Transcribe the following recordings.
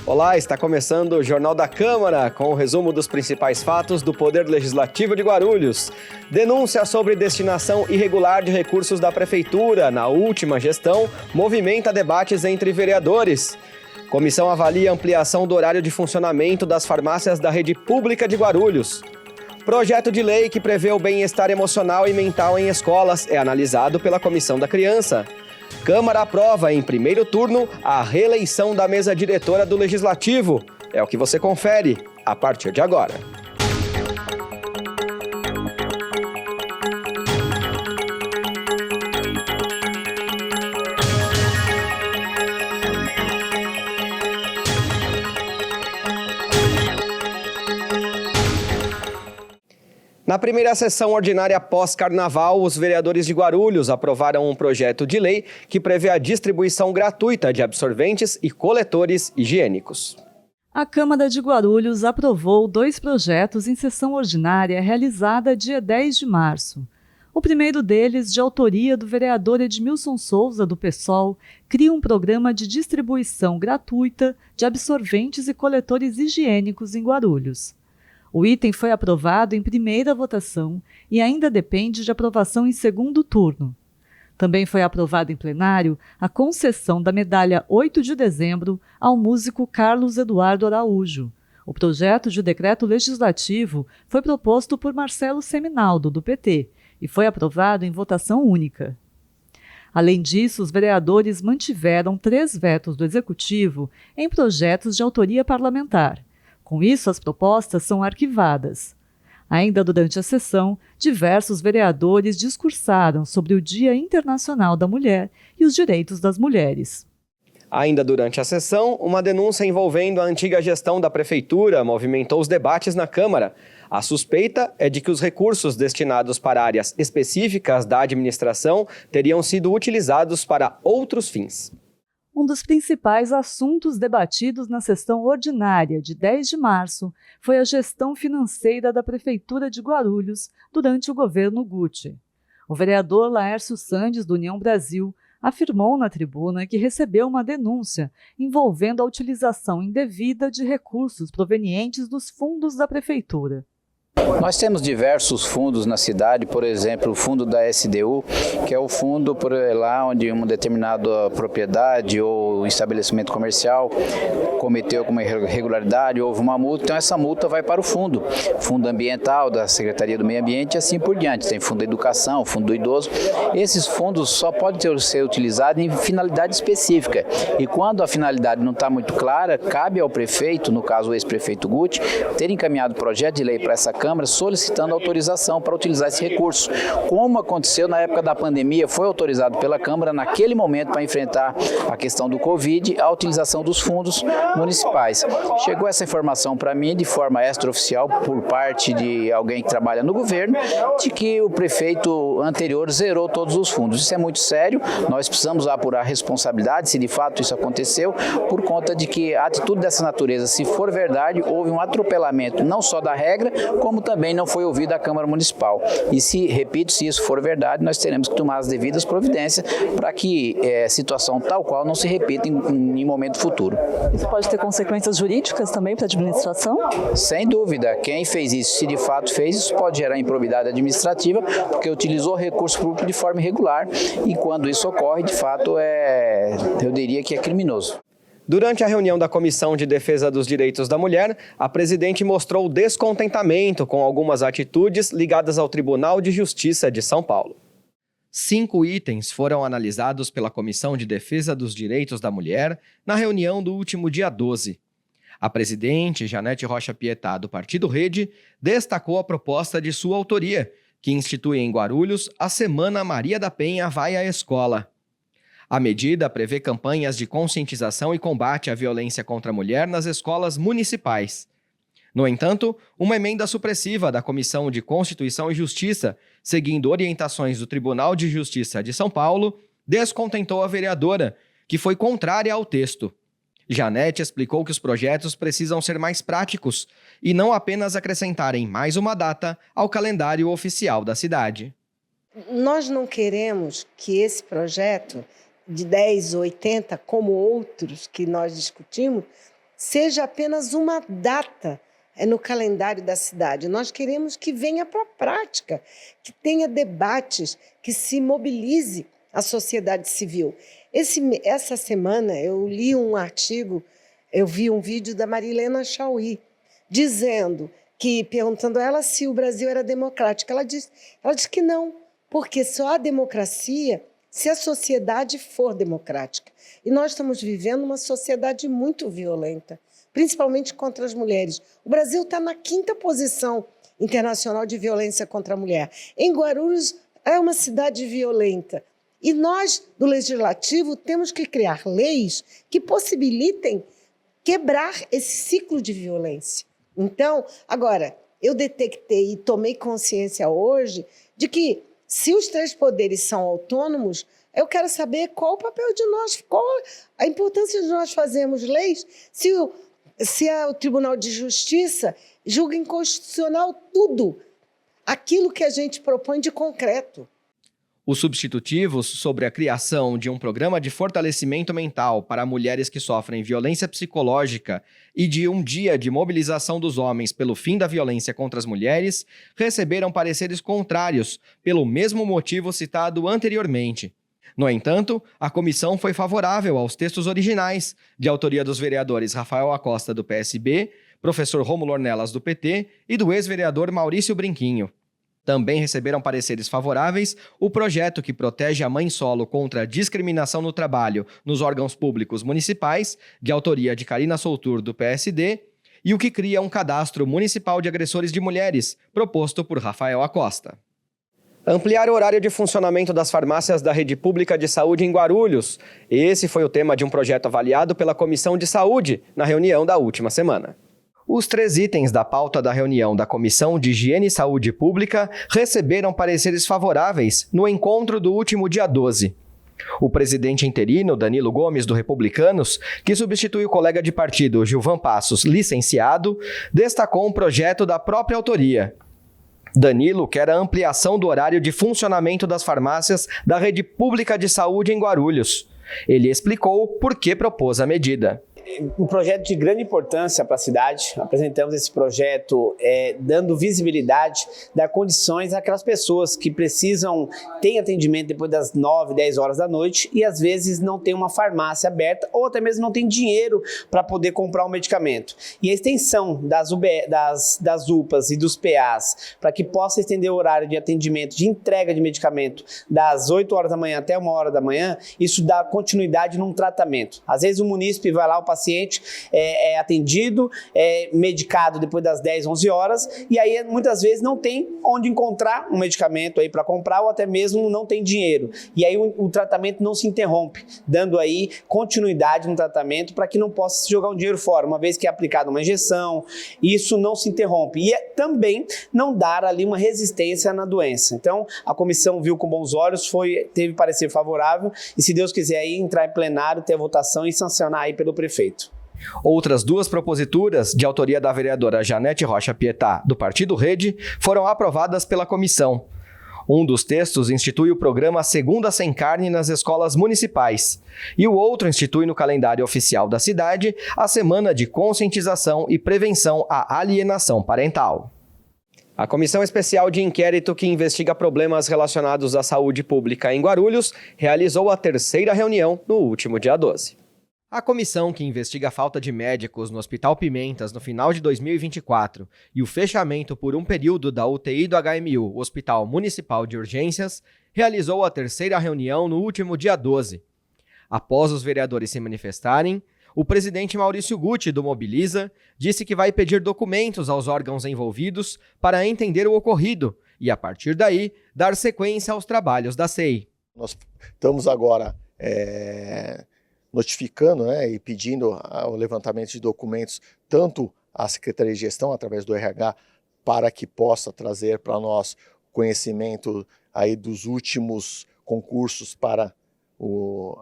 Olá, está começando o Jornal da Câmara, com o resumo dos principais fatos do Poder Legislativo de Guarulhos. Denúncia sobre destinação irregular de recursos da Prefeitura na última gestão movimenta debates entre vereadores. Comissão avalia ampliação do horário de funcionamento das farmácias da rede pública de Guarulhos. Projeto de lei que prevê o bem-estar emocional e mental em escolas é analisado pela Comissão da Criança. Câmara aprova em primeiro turno a reeleição da mesa diretora do Legislativo. É o que você confere a partir de agora. Na primeira sessão ordinária pós-carnaval, os vereadores de Guarulhos aprovaram um projeto de lei que prevê a distribuição gratuita de absorventes e coletores higiênicos. A Câmara de Guarulhos aprovou 2 projetos em sessão ordinária realizada dia 10 de março. O primeiro deles, de autoria do vereador Edmilson Souza, do PSOL, cria um programa de distribuição gratuita de absorventes e coletores higiênicos em Guarulhos. O item foi aprovado em primeira votação e ainda depende de aprovação em segundo turno. Também foi aprovado em plenário a concessão da medalha 8 de dezembro ao músico Carlos Eduardo Araújo. O projeto de decreto legislativo foi proposto por Marcelo Seminaldo, do PT, e foi aprovado em votação única. Além disso, os vereadores mantiveram 3 vetos do Executivo em projetos de autoria parlamentar. Com isso, as propostas são arquivadas. Ainda durante a sessão, diversos vereadores discursaram sobre o Dia Internacional da Mulher e os direitos das mulheres. Ainda durante a sessão, uma denúncia envolvendo a antiga gestão da Prefeitura movimentou os debates na Câmara. A suspeita é de que os recursos destinados para áreas específicas da administração teriam sido utilizados para outros fins. Um dos principais assuntos debatidos na sessão ordinária de 10 de março foi a gestão financeira da Prefeitura de Guarulhos durante o governo Guti. O vereador Laércio Sandes, do União Brasil, afirmou na tribuna que recebeu uma denúncia envolvendo a utilização indevida de recursos provenientes dos fundos da Prefeitura. Nós temos diversos fundos na cidade, por exemplo, o fundo da SDU, que é o fundo por lá onde uma determinada propriedade ou estabelecimento comercial cometeu alguma irregularidade, houve uma multa, então essa multa vai para o fundo ambiental da Secretaria do Meio Ambiente e assim por diante. Tem fundo da educação, fundo do idoso. Esses fundos só podem ser utilizados em finalidade específica e quando a finalidade não está muito clara, cabe ao prefeito, no caso o ex-prefeito Guti, ter encaminhado projeto de lei para essa Câmara solicitando autorização para utilizar esse recurso. Como aconteceu na época da pandemia, foi autorizado pela Câmara naquele momento para enfrentar a questão do Covid, a utilização dos fundos municipais. Chegou essa informação para mim de forma extraoficial por parte de alguém que trabalha no governo, de que o prefeito anterior zerou todos os fundos. Isso é muito sério, nós precisamos apurar a responsabilidade, se de fato isso aconteceu, por conta de que a atitude dessa natureza, se for verdade, houve um atropelamento não só da regra, como também não foi ouvida a Câmara Municipal. E se isso for verdade, nós teremos que tomar as devidas providências para que situação tal qual não se repita em momento futuro. Isso pode ter consequências jurídicas também para a administração? Sem dúvida. Quem fez isso, se de fato fez, isso pode gerar improbidade administrativa, porque utilizou recurso público de forma irregular e quando isso ocorre, de fato, eu diria que é criminoso. Durante a reunião da Comissão de Defesa dos Direitos da Mulher, a presidente mostrou descontentamento com algumas atitudes ligadas ao Tribunal de Justiça de São Paulo. 5 itens foram analisados pela Comissão de Defesa dos Direitos da Mulher na reunião do último dia 12. A presidente, Janete Rocha Pietá, do Partido Rede, destacou a proposta de sua autoria, que institui em Guarulhos a Semana Maria da Penha Vai à Escola. A medida prevê campanhas de conscientização e combate à violência contra a mulher nas escolas municipais. No entanto, uma emenda supressiva da Comissão de Constituição e Justiça, seguindo orientações do Tribunal de Justiça de São Paulo, descontentou a vereadora, que foi contrária ao texto. Janete explicou que os projetos precisam ser mais práticos e não apenas acrescentarem mais uma data ao calendário oficial da cidade. Nós não queremos que esse projeto de 10 ou 80, como outros que nós discutimos, seja apenas uma data no calendário da cidade. Nós queremos que venha para a prática, que tenha debates, que se mobilize a sociedade civil. Essa semana eu li um artigo, eu vi um vídeo da Marilena Chauí, perguntando a ela se o Brasil era democrático. Ela disse que não, porque só há democracia se a sociedade for democrática. E nós estamos vivendo uma sociedade muito violenta, principalmente contra as mulheres. O Brasil está na 5ª posição internacional de violência contra a mulher. Em Guarulhos é uma cidade violenta. E nós, do Legislativo, temos que criar leis que possibilitem quebrar esse ciclo de violência. Então, agora, eu detectei e tomei consciência hoje de que, se os 3 poderes são autônomos, eu quero saber qual o papel de nós, qual a importância de nós fazermos leis, se o Tribunal de Justiça julga inconstitucional tudo aquilo que a gente propõe de concreto. Os substitutivos sobre a criação de um programa de fortalecimento mental para mulheres que sofrem violência psicológica e de um dia de mobilização dos homens pelo fim da violência contra as mulheres receberam pareceres contrários, pelo mesmo motivo citado anteriormente. No entanto, a comissão foi favorável aos textos originais, de autoria dos vereadores Rafael Acosta, do PSB, professor Rômulo Ornelas, do PT, e do ex-vereador Maurício Brinquinho. Também receberam pareceres favoráveis o projeto que protege a mãe solo contra a discriminação no trabalho nos órgãos públicos municipais, de autoria de Carina Soutur, do PSD, e o que cria um cadastro municipal de agressores de mulheres, proposto por Rafael Acosta. Ampliar o horário de funcionamento das farmácias da rede pública de saúde em Guarulhos. Esse foi o tema de um projeto avaliado pela Comissão de Saúde na reunião da última semana. Os 3 itens da pauta da reunião da Comissão de Higiene e Saúde Pública receberam pareceres favoráveis no encontro do último dia 12. O presidente interino, Danilo Gomes, do Republicanos, que substitui o colega de partido, Gilvan Passos, licenciado, destacou um projeto da própria autoria. Danilo quer a ampliação do horário de funcionamento das farmácias da rede pública de saúde em Guarulhos. Ele explicou por que propôs a medida. Um projeto de grande importância para a cidade. Apresentamos esse projeto dando visibilidade, dar condições àquelas pessoas que precisam ter atendimento depois das 9, 10 horas da noite e às vezes não tem uma farmácia aberta ou até mesmo não tem dinheiro para poder comprar um medicamento. E a extensão das UPAs e dos PAs para que possa estender o horário de atendimento, de entrega de medicamento das 8 horas da manhã até 1 hora da manhã, isso dá continuidade num tratamento. Às vezes o munícipe vai lá, o paciente é atendido, medicado depois das 10, 11 horas e aí muitas vezes não tem onde encontrar um medicamento aí para comprar ou até mesmo não tem dinheiro. E aí o tratamento não se interrompe, dando aí continuidade no tratamento para que não possa se jogar um dinheiro fora, uma vez que é aplicada uma injeção, isso não se interrompe. E também não dar ali uma resistência na doença. Então, a comissão viu com bons olhos, teve parecer favorável e se Deus quiser aí entrar em plenário, ter a votação e sancionar aí pelo prefeito. Outras 2 proposituras, de autoria da vereadora Janete Rocha Pietá, do Partido Rede, foram aprovadas pela comissão. Um dos textos institui o programa Segunda Sem Carne nas escolas municipais, e o outro institui no calendário oficial da cidade a Semana de Conscientização e Prevenção à Alienação Parental. A Comissão Especial de Inquérito que investiga problemas relacionados à saúde pública em Guarulhos realizou a 3ª reunião no último dia 12. A comissão que investiga a falta de médicos no Hospital Pimentas no final de 2024 e o fechamento por um período da UTI do HMU, Hospital Municipal de Urgências, realizou a 3ª reunião no último dia 12. Após os vereadores se manifestarem, o presidente Maurício Gucci, do Mobiliza, disse que vai pedir documentos aos órgãos envolvidos para entender o ocorrido e, a partir daí, dar sequência aos trabalhos da SEI. Nós estamos agora notificando, e pedindo o levantamento de documentos, tanto à Secretaria de Gestão, através do RH, para que possa trazer para nós conhecimento aí dos últimos concursos para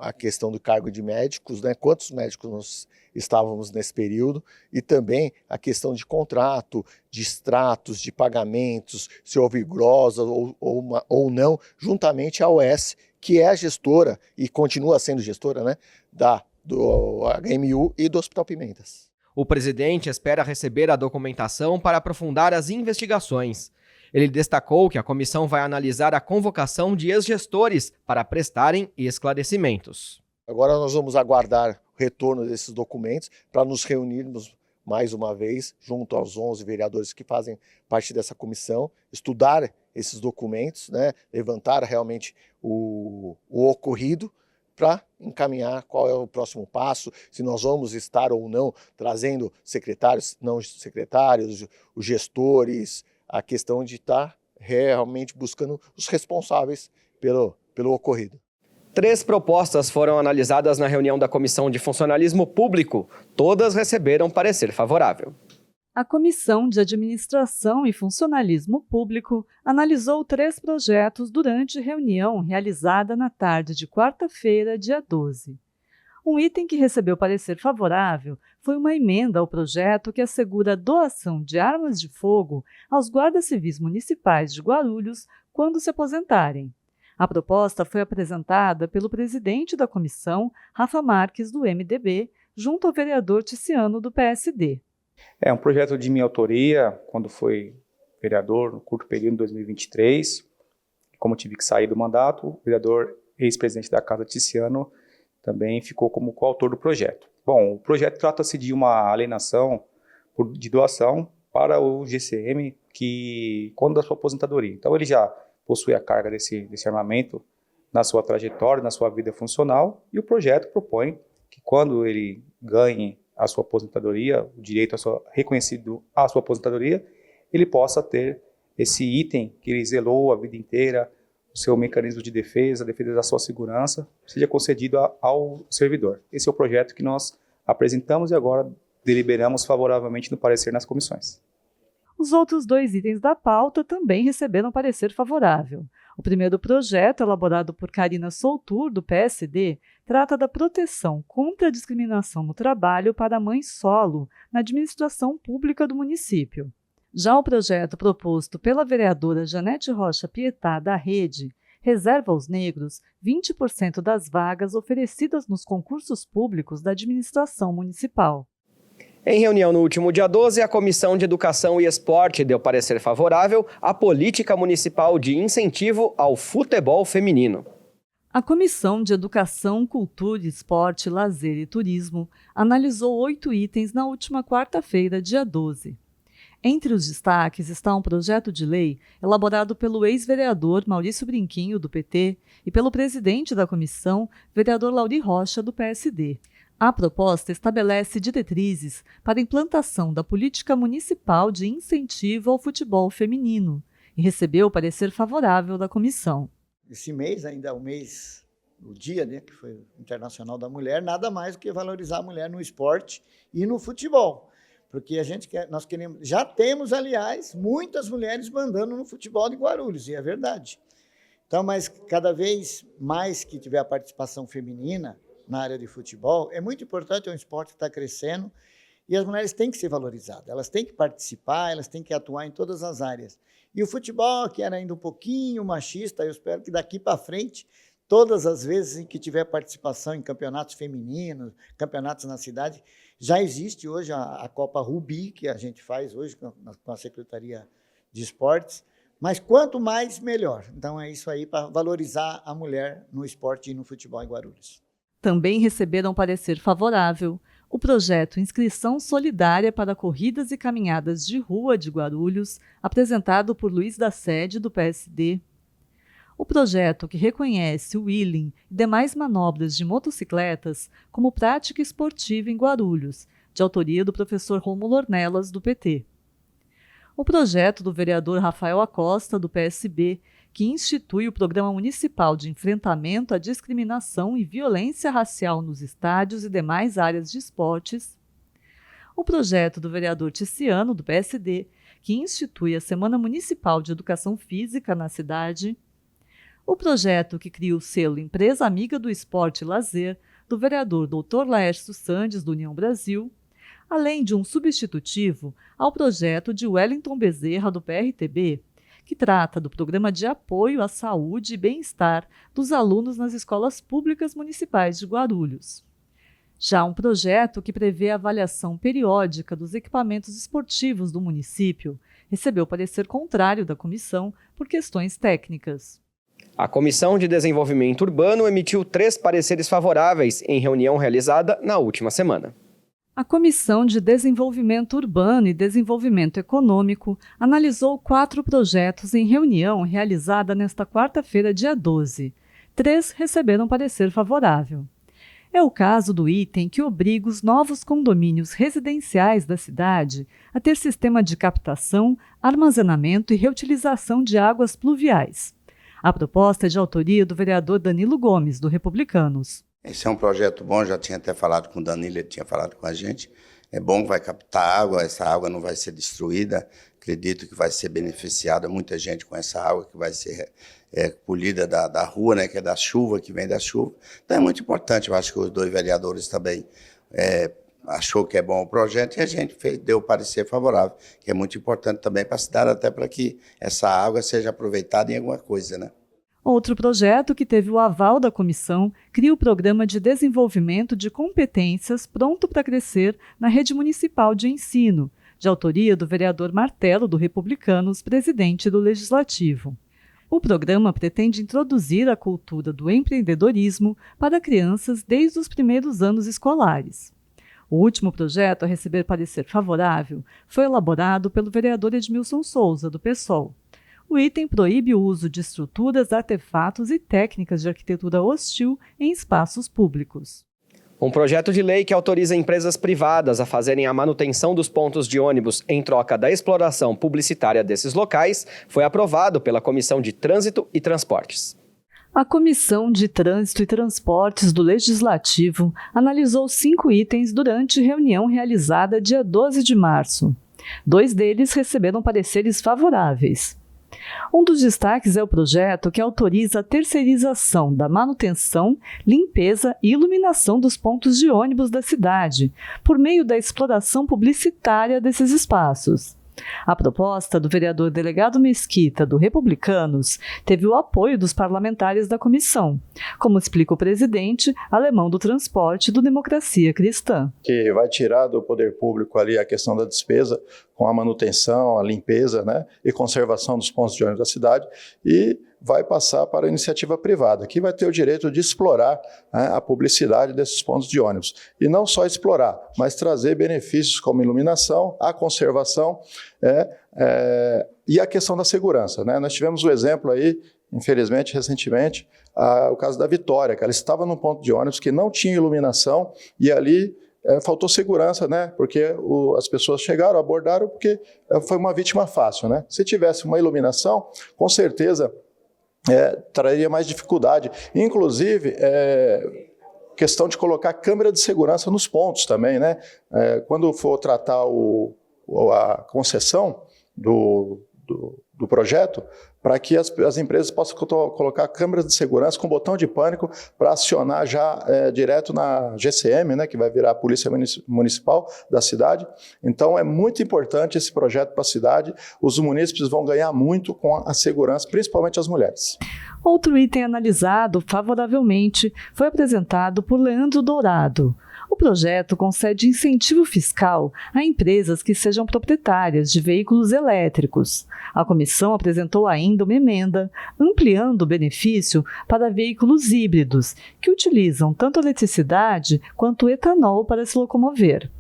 a questão do cargo de médicos, quantos médicos nós estávamos nesse período, e também a questão de contrato, de extratos, de pagamentos, se houve grossa ou não, juntamente à OS, que é a gestora e continua sendo gestora, do HMU e do Hospital Pimentas. O presidente espera receber a documentação para aprofundar as investigações. Ele destacou que a comissão vai analisar a convocação de ex-gestores para prestarem esclarecimentos. Agora nós vamos aguardar o retorno desses documentos para nos reunirmos mais uma vez, junto aos 11 vereadores que fazem parte dessa comissão, estudar esses documentos, né, levantar realmente o ocorrido para encaminhar qual é o próximo passo, se nós vamos estar ou não trazendo secretários, não secretários, os gestores, a questão de estar realmente buscando os responsáveis pelo ocorrido. 3 propostas foram analisadas na reunião da Comissão de Funcionalismo Público. Todas receberam parecer favorável. A Comissão de Administração e Funcionalismo Público analisou 3 projetos durante reunião realizada na tarde de quarta-feira, dia 12. Um item que recebeu parecer favorável foi uma emenda ao projeto que assegura a doação de armas de fogo aos guardas civis municipais de Guarulhos quando se aposentarem. A proposta foi apresentada pelo presidente da comissão, Rafa Marques, do MDB, junto ao vereador Ticiano, do PSD. É um projeto de minha autoria, quando fui vereador, no curto período de 2023. Como tive que sair do mandato, o vereador ex-presidente da Casa, Ticiano, também ficou como coautor do projeto. Bom, o projeto trata-se de uma alienação de doação para o GCM quando da sua aposentadoria. Então ele já possui a carga desse armamento na sua trajetória, na sua vida funcional, e o projeto propõe que quando ele ganhe a sua aposentadoria, o direito reconhecido à sua aposentadoria, ele possa ter esse item que ele zelou a vida inteira, o seu mecanismo de defesa, a defesa da sua segurança, seja concedido ao servidor. Esse é o projeto que nós apresentamos e agora deliberamos favoravelmente no parecer nas comissões. Os outros 2 itens da pauta também receberam parecer favorável. O primeiro projeto, elaborado por Karina Soutur, do PSD, trata da proteção contra a discriminação no trabalho para a mãe solo na administração pública do município. Já o projeto proposto pela vereadora Janete Rocha Pietá, da Rede, reserva aos negros 20% das vagas oferecidas nos concursos públicos da administração municipal. Em reunião no último dia 12, a Comissão de Educação e Esporte deu parecer favorável à política municipal de incentivo ao futebol feminino. A Comissão de Educação, Cultura, Esporte, Lazer e Turismo analisou 8 itens na última quarta-feira, dia 12. Entre os destaques está um projeto de lei elaborado pelo ex-vereador Maurício Brinquinho, do PT, e pelo presidente da comissão, vereador Lauri Rocha, do PSD. A proposta estabelece diretrizes para a implantação da política municipal de incentivo ao futebol feminino e recebeu o parecer favorável da comissão. Esse mês ainda é o dia, né, que foi o Internacional da Mulher, nada mais do que valorizar a mulher no esporte e no futebol. Porque nós queremos, já temos, aliás, muitas mulheres mandando no futebol de Guarulhos, e é verdade. Então, mas cada vez mais que tiver a participação feminina na área de futebol, é muito importante, é um esporte que está crescendo, e as mulheres têm que ser valorizadas, elas têm que participar, elas têm que atuar em todas as áreas. E o futebol, que era ainda um pouquinho machista, eu espero que daqui para frente, todas as vezes em que tiver participação em campeonatos femininos, campeonatos na cidade, já existe hoje a Copa Rubi, que a gente faz hoje com a Secretaria de Esportes, mas quanto mais, melhor. Então é isso aí para valorizar a mulher no esporte e no futebol em Guarulhos. Também receberam parecer favorável o projeto Inscrição Solidária para Corridas e Caminhadas de Rua de Guarulhos, apresentado por Luiz da Sede, do PSD. O projeto que reconhece o wheeling e demais manobras de motocicletas como prática esportiva em Guarulhos, de autoria do professor Rômulo Ornelas, do PT. O projeto do vereador Rafael Acosta, do PSB, que institui o Programa Municipal de Enfrentamento à Discriminação e Violência Racial nos estádios e demais áreas de esportes. O projeto do vereador Ticiano, do PSD, que institui a Semana Municipal de Educação Física na cidade. O projeto que cria o selo Empresa Amiga do Esporte e Lazer, do vereador Dr. Laércio Sandes, do União Brasil, além de um substitutivo ao projeto de Wellington Bezerra, do PRTB, que trata do Programa de Apoio à Saúde e Bem-Estar dos alunos nas escolas públicas municipais de Guarulhos. Já um projeto que prevê a avaliação periódica dos equipamentos esportivos do município recebeu parecer contrário da comissão por questões técnicas. A Comissão de Desenvolvimento Urbano emitiu 3 pareceres favoráveis em reunião realizada na última semana. A Comissão de Desenvolvimento Urbano e Desenvolvimento Econômico analisou 4 projetos em reunião realizada nesta quarta-feira, dia 12. 3 receberam parecer favorável. É o caso do item que obriga os novos condomínios residenciais da cidade a ter sistema de captação, armazenamento e reutilização de águas pluviais. A proposta é de autoria do vereador Danilo Gomes, do Republicanos. Esse é um projeto bom, já tinha até falado com o Danilo, ele tinha falado com a gente. É bom que vai captar água, essa água não vai ser destruída. Acredito que vai ser beneficiada muita gente com essa água que vai ser polida da rua, né, que é da chuva, que vem da chuva. Então é muito importante, eu acho que os 2 vereadores também achou que é bom o projeto e a gente deu o parecer favorável, que é muito importante também para a cidade, até para que essa água seja aproveitada em alguma coisa, né? Outro projeto que teve o aval da comissão cria o Programa de Desenvolvimento de Competências Pronto para Crescer na Rede Municipal de Ensino, de autoria do vereador Martelo, do Republicanos, presidente do Legislativo. O programa pretende introduzir a cultura do empreendedorismo para crianças desde os primeiros anos escolares. O último projeto a receber parecer favorável foi elaborado pelo vereador Edmilson Souza, do PSOL. O item proíbe o uso de estruturas, artefatos e técnicas de arquitetura hostil em espaços públicos. Um projeto de lei que autoriza empresas privadas a fazerem a manutenção dos pontos de ônibus em troca da exploração publicitária desses locais foi aprovado pela Comissão de Trânsito e Transportes. A Comissão de Trânsito e Transportes do Legislativo analisou 5 itens durante reunião realizada dia 12 de março. 2 deles receberam pareceres favoráveis. Um dos destaques é o projeto que autoriza a terceirização da manutenção, limpeza e iluminação dos pontos de ônibus da cidade, por meio da exploração publicitária desses espaços. A proposta do vereador delegado Mesquita, do Republicanos, teve o apoio dos parlamentares da comissão, como explica o presidente alemão do transporte do Democracia Cristã. Que vai tirar do poder público ali a questão da despesa com a manutenção, a limpeza, né, e conservação dos pontos de ônibus da cidade e vai passar para a iniciativa privada, que vai ter o direito de explorar, né, a publicidade desses pontos de ônibus. E não só explorar, mas trazer benefícios como iluminação, a conservação e a questão da segurança, né? Nós tivemos o exemplo aí, infelizmente, recentemente, o caso da Vitória, que ela estava num ponto de ônibus que não tinha iluminação e ali faltou segurança, né? Porque as pessoas chegaram, abordaram, porque foi uma vítima fácil, né? Se tivesse uma iluminação, com certeza traria mais dificuldade. Inclusive, questão de colocar câmera de segurança nos pontos também, né? Quando for tratar a concessão do projeto, para que as empresas possam colocar câmeras de segurança com botão de pânico para acionar já direto na GCM, né, que vai virar a Polícia Municipal da cidade. Então é muito importante esse projeto para a cidade, os munícipes vão ganhar muito com a segurança, principalmente as mulheres. Outro item analisado favoravelmente foi apresentado por Leandro Dourado. O projeto concede incentivo fiscal a empresas que sejam proprietárias de veículos elétricos. A comissão apresentou ainda uma emenda, ampliando o benefício para veículos híbridos, que utilizam tanto eletricidade quanto etanol para se locomover.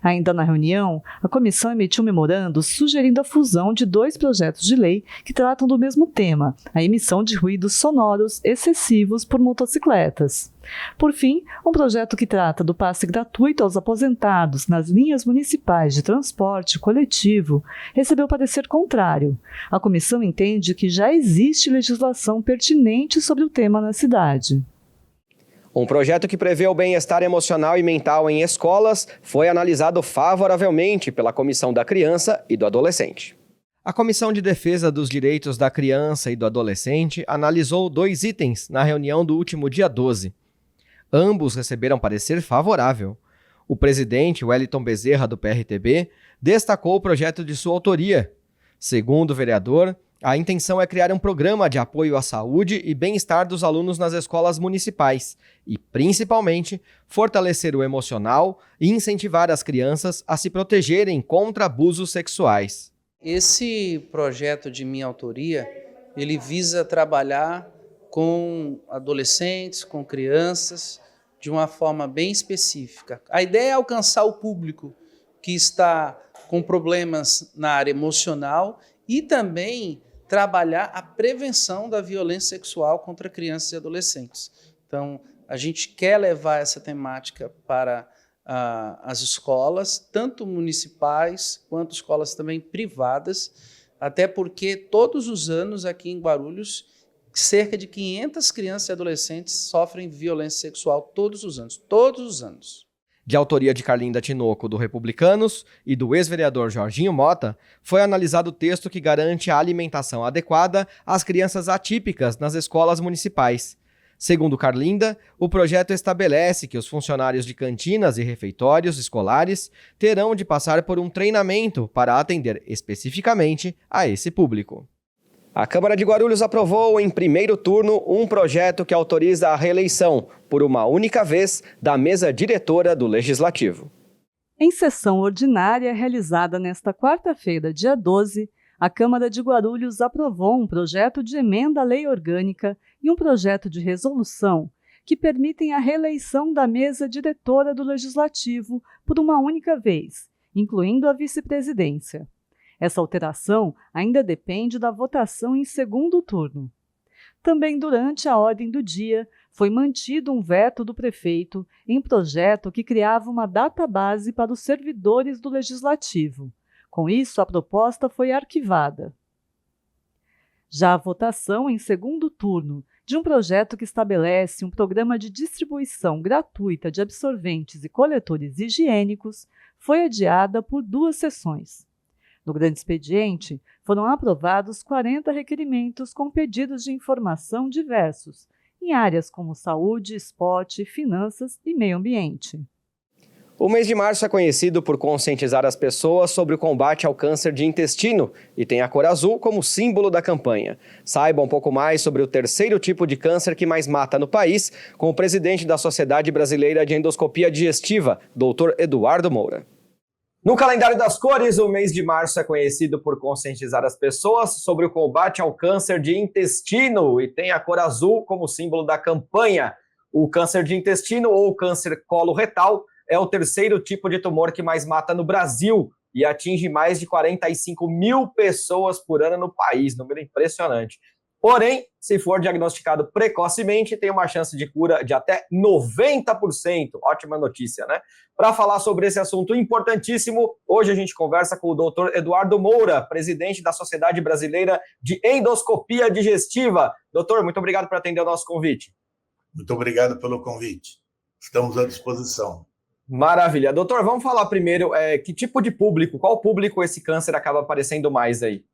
Ainda na reunião, a comissão emitiu um memorando sugerindo a fusão de 2 projetos de lei que tratam do mesmo tema, a emissão de ruídos sonoros excessivos por motocicletas. Por fim, um projeto que trata do passe gratuito aos aposentados nas linhas municipais de transporte coletivo recebeu parecer contrário. A comissão entende que já existe legislação pertinente sobre o tema na cidade. Um projeto que prevê o bem-estar emocional e mental em escolas foi analisado favoravelmente pela Comissão da Criança e do Adolescente. A Comissão de Defesa dos Direitos da Criança e do Adolescente analisou 2 itens na reunião do último dia 12. Ambos receberam parecer favorável. O presidente, Wellington Bezerra, do PRTB, destacou o projeto de sua autoria. Segundo o vereador, A intenção é criar um programa de apoio à saúde e bem-estar dos alunos nas escolas municipais e, principalmente, fortalecer o emocional e incentivar as crianças a se protegerem contra abusos sexuais. Esse projeto de minha autoria, ele visa trabalhar com adolescentes, com crianças, de uma forma bem específica. A ideia é alcançar o público que está com problemas na área emocional e também trabalhar a prevenção da violência sexual contra crianças e adolescentes. Então, a gente quer levar essa temática para as escolas, tanto municipais quanto escolas também privadas, até porque todos os anos aqui em Guarulhos, cerca de 500 crianças e adolescentes sofrem violência sexual todos os anos. De autoria de Carlinda Tinoco, do Republicanos, e do ex-vereador Jorginho Mota, foi analisado o texto que garante a alimentação adequada às crianças atípicas nas escolas municipais. Segundo Carlinda, o projeto estabelece que os funcionários de cantinas e refeitórios escolares terão de passar por um treinamento para atender especificamente a esse público. A Câmara de Guarulhos aprovou em primeiro turno um projeto que autoriza a reeleição, por uma única vez, da mesa diretora do Legislativo. Em sessão ordinária realizada nesta quarta-feira, dia 12, a Câmara de Guarulhos aprovou um projeto de emenda à lei orgânica e um projeto de resolução que permitem a reeleição da mesa diretora do Legislativo por uma única vez, incluindo a vice-presidência. Essa alteração ainda depende da votação em segundo turno. Também durante a ordem do dia, foi mantido um veto do prefeito em projeto que criava uma database para os servidores do Legislativo. Com isso, a proposta foi arquivada. Já a votação em segundo turno de um projeto que estabelece um programa de distribuição gratuita de absorventes e coletores higiênicos foi adiada por 2 sessões. No grande expediente, foram aprovados 40 requerimentos com pedidos de informação diversos, em áreas como saúde, esporte, finanças e meio ambiente. O mês de março é conhecido por conscientizar as pessoas sobre o combate ao câncer de intestino e tem a cor azul como símbolo da campanha. Saiba um pouco mais sobre o terceiro tipo de câncer que mais mata no país com o presidente da Sociedade Brasileira de Endoscopia Digestiva, Dr. Eduardo Moura. No calendário das cores, o mês de março é conhecido por conscientizar as pessoas sobre o combate ao câncer de intestino e tem a cor azul como símbolo da campanha. O câncer de intestino ou câncer coloretal é o terceiro tipo de tumor que mais mata no Brasil e atinge mais de 45 mil pessoas por ano no país, número impressionante. Porém, se for diagnosticado precocemente, tem uma chance de cura de até 90%. Ótima notícia, né? Para falar sobre esse assunto importantíssimo, hoje a gente conversa com o Dr. Eduardo Moura, presidente da Sociedade Brasileira de Endoscopia Digestiva. Doutor, muito obrigado por atender o nosso convite. Muito obrigado pelo convite. Estamos à disposição. Maravilha. Doutor, vamos falar primeiro, que tipo de público, qual público esse câncer acaba aparecendo mais aí?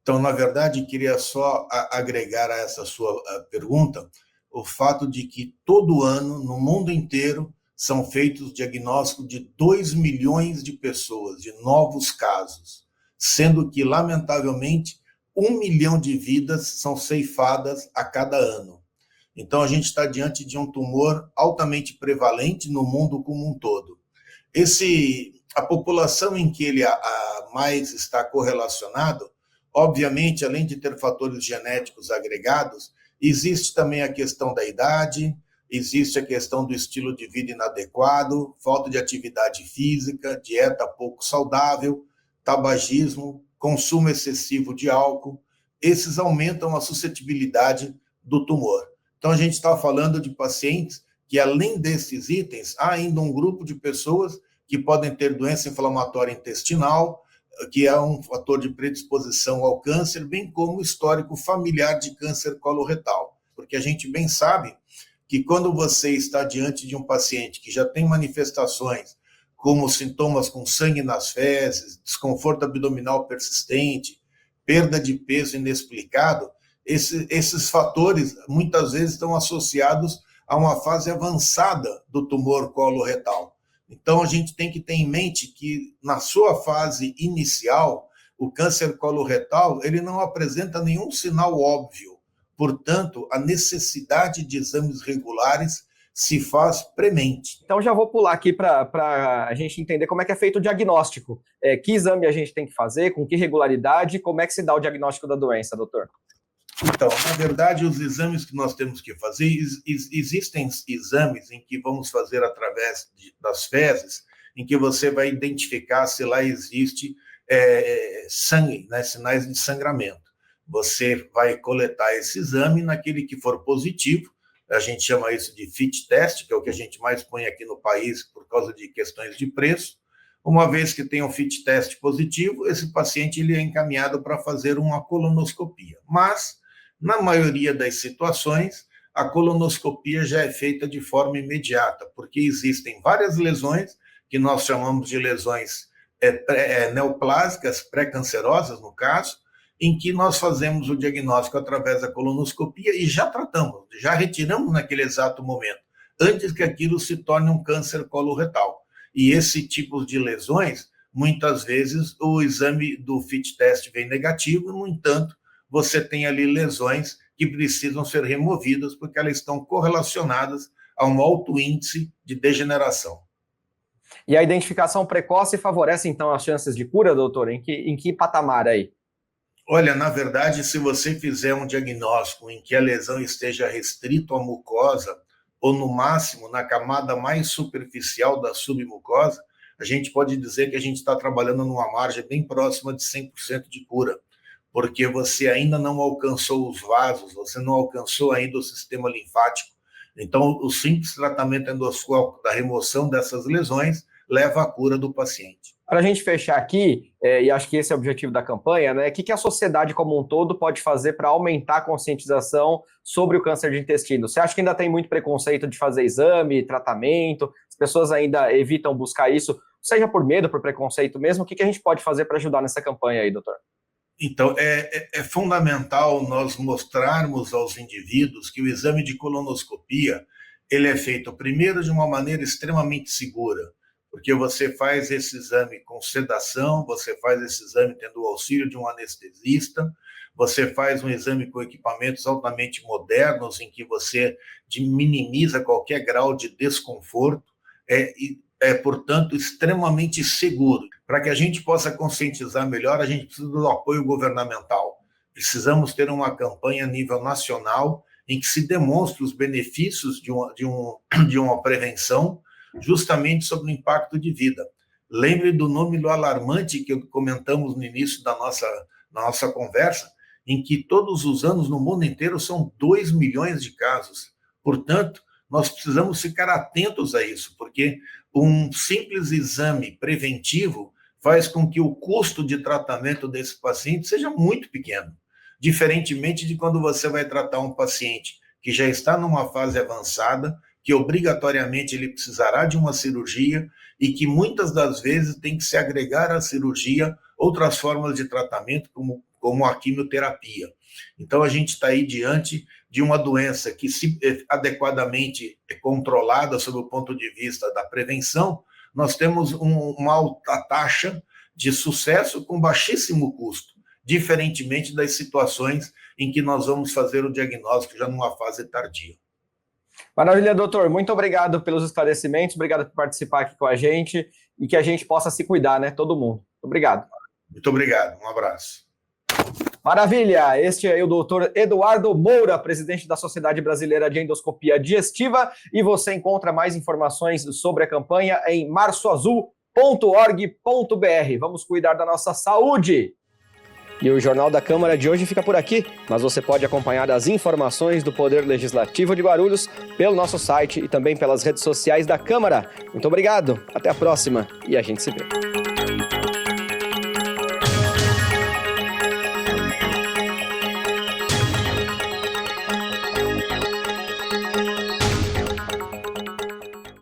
Então, na verdade, queria só agregar a essa sua pergunta o fato de que todo ano, no mundo inteiro, são feitos diagnósticos de 2 milhões de pessoas, de novos casos, sendo que, lamentavelmente, 1 milhão de vidas são ceifadas a cada ano. Então, a gente está diante de um tumor altamente prevalente no mundo como um todo. A população em que ele mais está correlacionado, obviamente, além de ter fatores genéticos agregados, existe também a questão da idade, existe a questão do estilo de vida inadequado, falta de atividade física, dieta pouco saudável, tabagismo, consumo excessivo de álcool. Esses aumentam a suscetibilidade do tumor. Então, a gente está falando de pacientes que, além desses itens, há ainda um grupo de pessoas que podem ter doença inflamatória intestinal, que é um fator de predisposição ao câncer, bem como o histórico familiar de câncer coloretal. Porque a gente bem sabe que quando você está diante de um paciente que já tem manifestações como sintomas com sangue nas fezes, desconforto abdominal persistente, perda de peso inexplicado, esses fatores muitas vezes estão associados a uma fase avançada do tumor coloretal. Então, a gente tem que ter em mente que, na sua fase inicial, o câncer coloretal ele não apresenta nenhum sinal óbvio. Portanto, a necessidade de exames regulares se faz premente. Então já vou pular aqui para a gente entender como é que é feito o diagnóstico. Que exame a gente tem que fazer, com que regularidade, como é que se dá o diagnóstico da doença, doutor? Então, na verdade, os exames que nós temos que fazer, existem exames em que vamos fazer através das fezes, em que você vai identificar se lá existe sangue, né, sinais de sangramento. Você vai coletar esse exame, naquele que for positivo, a gente chama isso de fit test, que é o que a gente mais põe aqui no país por causa de questões de preço. Uma vez que tem um fit test positivo, esse paciente ele é encaminhado para fazer uma colonoscopia. Mas, na maioria das situações, a colonoscopia já é feita de forma imediata, porque existem várias lesões, que nós chamamos de lesões neoplásicas, pré-cancerosas, no caso, em que nós fazemos o diagnóstico através da colonoscopia e já tratamos, já retiramos naquele exato momento, antes que aquilo se torne um câncer coloretal. E esse tipo de lesões, muitas vezes, o exame do fit test vem negativo, no entanto, você tem ali lesões que precisam ser removidas porque elas estão correlacionadas a um alto índice de degeneração. E a identificação precoce favorece, então, as chances de cura, doutor? Em que patamar aí? Olha, na verdade, se você fizer um diagnóstico em que a lesão esteja restrita à mucosa, ou no máximo na camada mais superficial da submucosa, a gente pode dizer que a gente está trabalhando numa margem bem próxima de 100% de cura, porque você ainda não alcançou os vasos, você não alcançou ainda o sistema linfático. Então, o simples tratamento endoscópico da remoção dessas lesões leva à cura do paciente. Para a gente fechar aqui, e acho que esse é o objetivo da campanha, né? O que a sociedade como um todo pode fazer para aumentar a conscientização sobre o câncer de intestino? Você acha que ainda tem muito preconceito de fazer exame, tratamento? As pessoas ainda evitam buscar isso, seja por medo, por preconceito mesmo? O que a gente pode fazer para ajudar nessa campanha aí, doutor? Então, é fundamental nós mostrarmos aos indivíduos que o exame de colonoscopia ele é feito, primeiro, de uma maneira extremamente segura, porque você faz esse exame com sedação, você faz esse exame tendo o auxílio de um anestesista, você faz um exame com equipamentos altamente modernos, em que você minimiza qualquer grau de desconforto, portanto, extremamente seguro. Para que a gente possa conscientizar melhor, a gente precisa do apoio governamental. Precisamos ter uma campanha a nível nacional em que se demonstre os benefícios de uma prevenção, justamente sobre o impacto de vida. Lembre do número alarmante que comentamos no início da nossa conversa, em que todos os anos no mundo inteiro são 2 milhões de casos. Portanto, nós precisamos ficar atentos a isso, porque um simples exame preventivo faz com que o custo de tratamento desse paciente seja muito pequeno, diferentemente de quando você vai tratar um paciente que já está numa fase avançada, que obrigatoriamente ele precisará de uma cirurgia e que muitas das vezes tem que se agregar à cirurgia outras formas de tratamento, como a quimioterapia. Então, a gente está aí diante de uma doença que, se adequadamente controlada sob o ponto de vista da prevenção, nós temos uma alta taxa de sucesso com baixíssimo custo, diferentemente das situações em que nós vamos fazer o diagnóstico já numa fase tardia. Maravilha, doutor. Muito obrigado pelos esclarecimentos, obrigado por participar aqui com a gente e que a gente possa se cuidar, né? Todo mundo. Obrigado. Muito obrigado. Um abraço. Maravilha! Este é o doutor Eduardo Moura, presidente da Sociedade Brasileira de Endoscopia Digestiva, e você encontra mais informações sobre a campanha em marçoazul.org.br. Vamos cuidar da nossa saúde! E o Jornal da Câmara de hoje fica por aqui, mas você pode acompanhar as informações do Poder Legislativo de Guarulhos pelo nosso site e também pelas redes sociais da Câmara. Muito obrigado, até a próxima e a gente se vê.